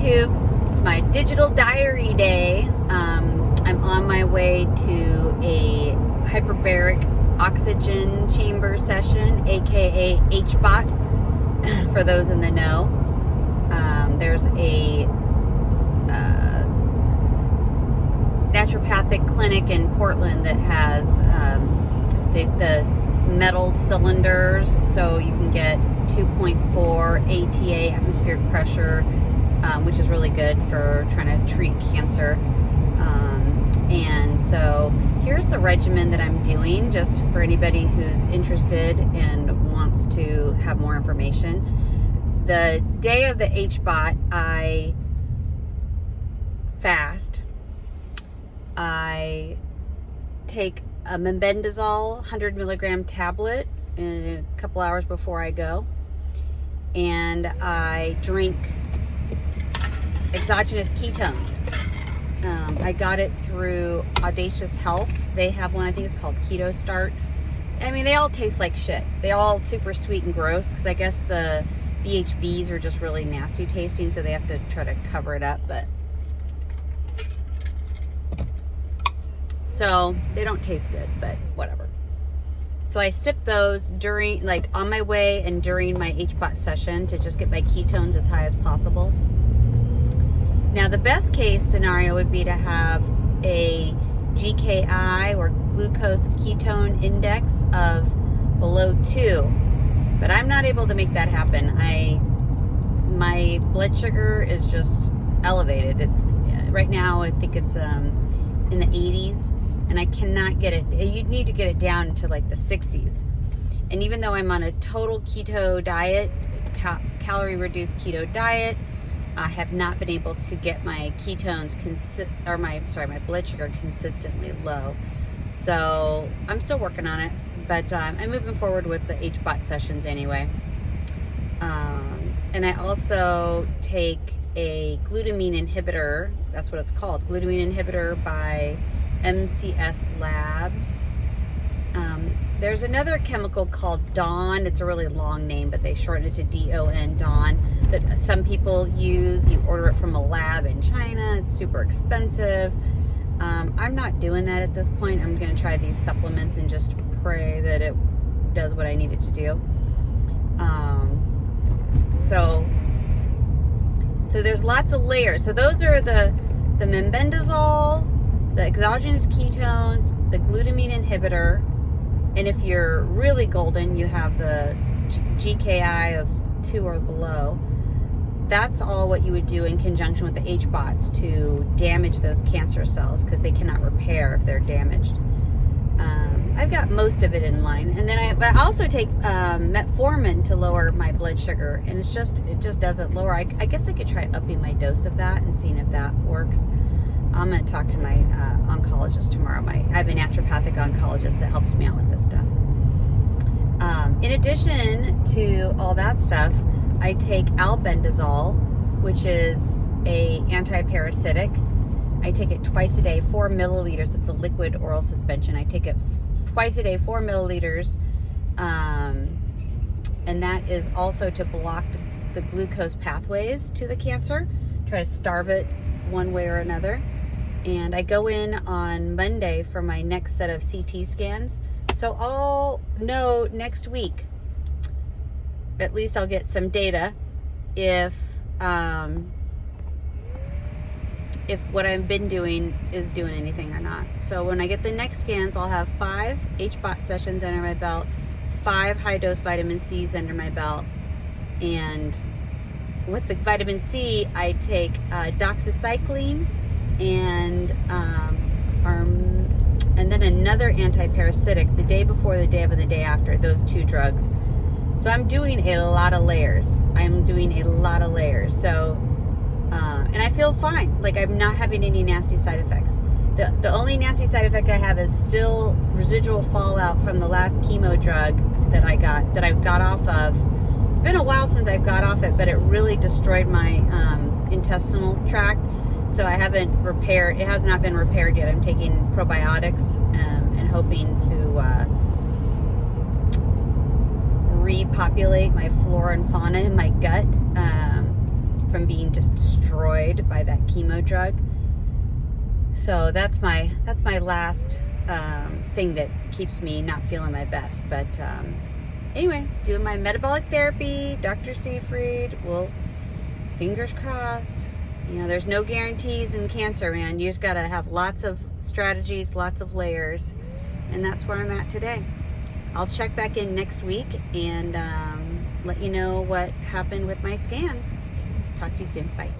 YouTube. It's my digital diary day. I'm on my way to a hyperbaric oxygen chamber session, aka HBOT, for those in the know. There's a naturopathic clinic in Portland that has the metal cylinders, so you can get 2.4 ATA, atmospheric pressure, which is really good for trying to treat cancer. And so here's the regimen that I'm doing, just for anybody who's interested and wants to have more information. The day of the HBOT, I fast. I take a mebendazole 100 milligram tablet a couple hours before I go, and I drink exogenous ketones. I got it through Audacious Health. They have one, I think it's called Keto Start. I mean, they all taste like shit. They're all super sweet and gross, because I guess the BHBs are just really nasty tasting, so they have to try to cover it up, but so they don't taste good, but whatever. So I sip those during, like, on my way and during my HBOT session to just get my ketones as high as possible. Now, the best case scenario would be to have a GKI, or glucose ketone index, of below 2, but I'm not able to make that happen. My blood sugar is just elevated. It's right now, I think it's in the 80s, and I cannot get it. You'd need to get it down to like the 60s. And even though I'm on a total keto diet, calorie reduced keto diet, I have not been able to get my ketones my blood sugar consistently low. So I'm still working on it, but I'm moving forward with the HBOT sessions anyway. And I also take a glutamine inhibitor. That's what it's called, glutamine inhibitor by MCS Labs. There's another chemical called Dawn. It's a really long name, but they shorten it to DON, Dawn, that some people use. You order it from a lab in China. It's super expensive. I'm not doing that at this point. I'm going to try these supplements and just pray that it does what I need it to do. So there's lots of layers. So those are the mebendazole, the exogenous ketones, the glutamine inhibitor, and if you're really golden, you have the GKI of 2 or below. That's all what you would do in conjunction with the HBOTs to damage those cancer cells, because they cannot repair if they're damaged. I've got most of it in line, and then I also take metformin to lower my blood sugar, and it just doesn't lower. I guess I could try upping my dose of that and seeing if that works. I'm going to talk to my oncologist tomorrow. I have a naturopathic oncologist that helps me out with this stuff. In addition to all that stuff, I take albendazole, which is a anti-parasitic. I take it twice a day, 4 milliliters. It's a liquid oral suspension. I take it twice a day, 4 milliliters. And that is also to block the glucose pathways to the cancer, try to starve it one way or another. And I go in on Monday for my next set of CT scans. So I'll know next week, at least I'll get some data, if what I've been doing is doing anything or not. So when I get the next scans, I'll have 5 HBOT sessions under my belt, 5 high-dose vitamin C's under my belt, and with the vitamin C, I take doxycycline and then another anti-parasitic the day before, the day of, and the day after, those 2 drugs. So I'm doing a lot of layers. So, and I feel fine. Like, I'm not having any nasty side effects. The only nasty side effect I have is still residual fallout from the last chemo drug that I've got off of. It's been a while since I've got off it, but it really destroyed my intestinal tract. So I haven't repaired, it has not been repaired yet. I'm taking probiotics and hoping to repopulate my flora and fauna in my gut from being just destroyed by that chemo drug. So that's my last thing that keeps me not feeling my best. But anyway, doing my metabolic therapy, Dr. Seyfried. Well, fingers crossed. You know, there's no guarantees in cancer, man. You just gotta have lots of strategies, lots of layers, and that's where I'm at today. I'll check back in next week and let you know what happened with my scans. Talk to you soon. Bye.